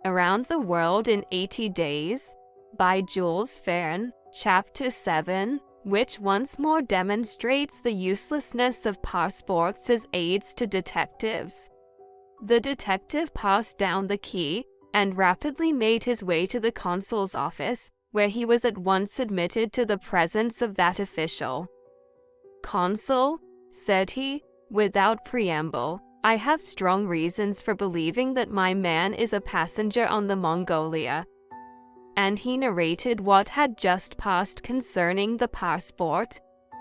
Around the World in 80 Days by Jules Verne, Chapter 7, which once more demonstrates the uselessness of passports as aids to detectives. The detective passed down the quay and rapidly made his way to the consul's office, where he was at once admitted to the presence of that official. "Consul," said he, without preamble, "I have strong reasons for believing that my man is a passenger on the Mongolia." And he narrated what had just passed concerning the passport.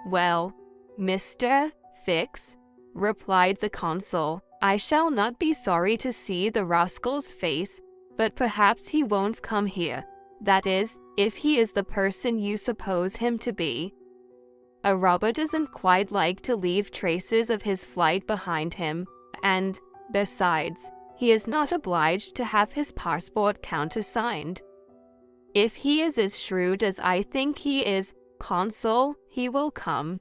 "Well, Mr. Fix," replied the consul, "I shall not be sorry to see the rascal's face, but perhaps he won't come here. That is, if he is the person you suppose him to be. A robber doesn't quite like to leave traces of his flight behind him, and, besides, he is not obliged to have his passport countersigned. If he is as shrewd as I think he is, consul, he will come.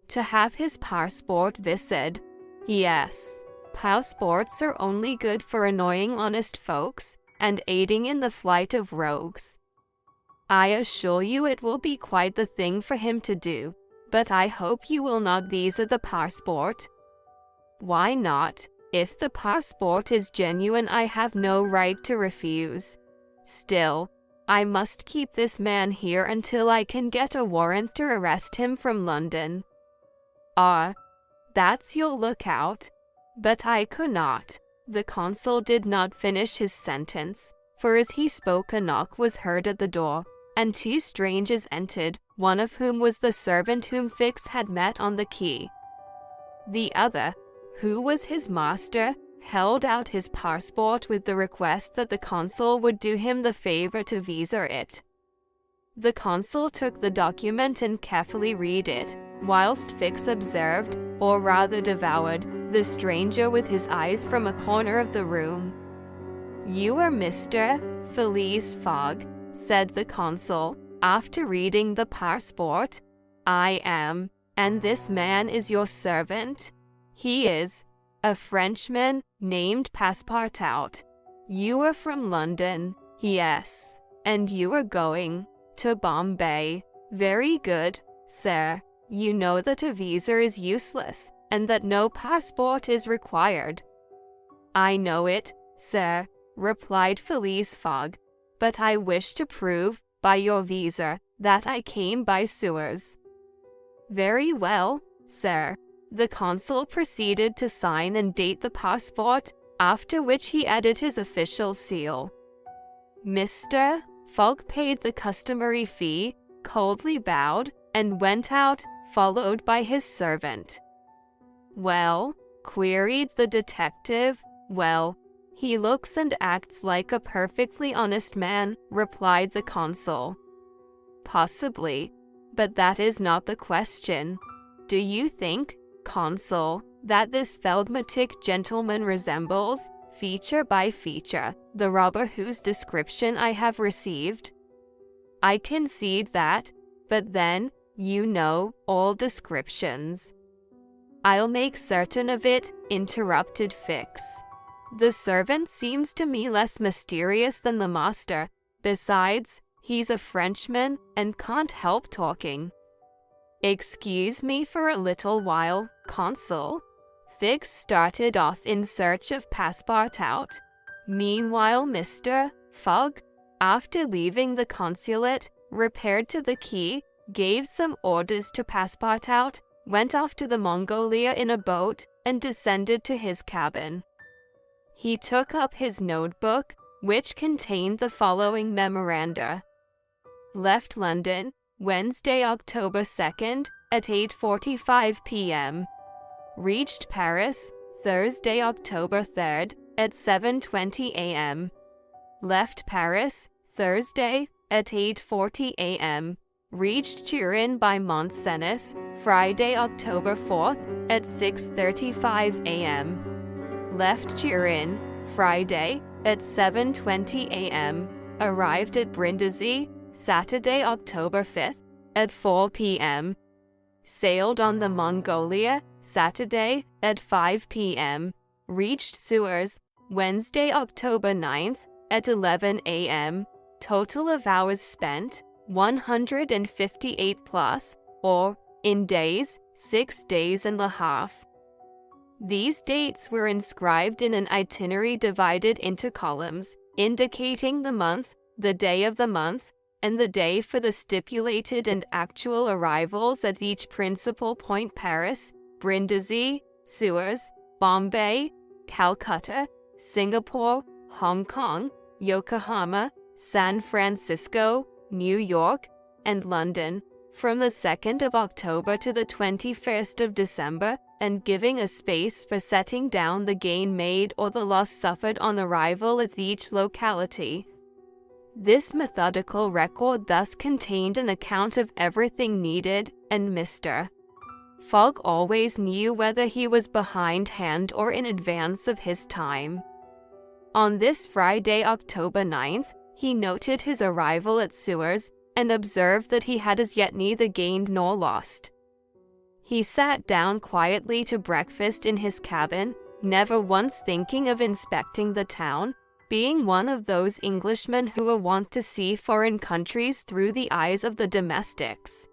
To have his passport vised. Yes, passports are only good for annoying honest folks and aiding in the flight of rogues. I assure you it will be quite the thing for him to do, but I hope you will not visa the passport." "Why not? If the passport is genuine, I have no right to refuse. Still, I must keep this man here until I can get a warrant to arrest him from London." "Ah, that's your lookout. But I could not." The consul did not finish his sentence, for as he spoke a knock was heard at the door, and two strangers entered, one of whom was the servant whom Fix had met on the quay. The other, who was his master, held out his passport with the request that the consul would do him the favor to visa it. The consul took the document and carefully read it, whilst Fix observed, or rather devoured, the stranger with his eyes from a corner of the room. "You are Mr. Phileas Fogg," said the consul, after reading the passport. "I am, and this man is your servant?" "He is, a Frenchman named Passepartout." "You are from London?" "Yes." "And you are going to Bombay?" "Very good, sir. You know that a visa is useless, and that no passport is required." "I know it, sir," replied Phileas Fogg, "but I wish to prove, by your visa, that I came by sewers." "Very well, sir." The consul proceeded to sign and date the passport, after which he added his official seal. Mr. Fogg paid the customary fee, coldly bowed, and went out, followed by his servant. "Well?" queried the detective. "Well, he looks and acts like a perfectly honest man," replied the consul. "Possibly, but that is not the question. Do you think, consul, that this phlegmatic gentleman resembles, feature by feature, the robber whose description I have received?" "I concede that, but then, you know, all descriptions." "I'll make certain of it," interrupted Fix. "The servant seems to me less mysterious than the master. Besides, he's a Frenchman and can't help talking." "Excuse me for a little while, consul." Fix started off in search of Passepartout. Meanwhile, Mr. Fogg, after leaving the consulate, repaired to the quay, gave some orders to Passepartout, went off to the Mongolia in a boat, and descended to his cabin. He took up his notebook, which contained the following memoranda. Left London, Wednesday, October 2nd, at 8:45 p.m. Reached Paris, Thursday, October 3rd, at 7:20 a.m. Left Paris, Thursday, at 8:40 a.m. Reached Turin by Mont-Cenis, Friday, October 4th, at 6:35 a.m. Left Turin, Friday, at 7:20 a.m. Arrived at Brindisi, Saturday, October 5th, at 4 p.m. Sailed on the Mongolia, Saturday, at 5 p.m. Reached Suez, Wednesday, October 9th, at 11 a.m. Total of hours spent, 158 plus, or, in days, 6 days and a half. These dates were inscribed in an itinerary divided into columns, indicating the month, the day of the month, and the day for the stipulated and actual arrivals at each principal point: Paris, Brindisi, Suez, Bombay, Calcutta, Singapore, Hong Kong, Yokohama, San Francisco, New York, and London, from the 2nd of October to the 21st of December, and giving a space for setting down the gain made or the loss suffered on arrival at each locality. This methodical record thus contained an account of everything needed, and Mr. Fogg always knew whether he was behindhand or in advance of his time. On this Friday, October 9th, he noted his arrival at Suez and observed that he had as yet neither gained nor lost. He sat down quietly to breakfast in his cabin, never once thinking of inspecting the town, being one of those Englishmen who are wont to see foreign countries through the eyes of the domestics.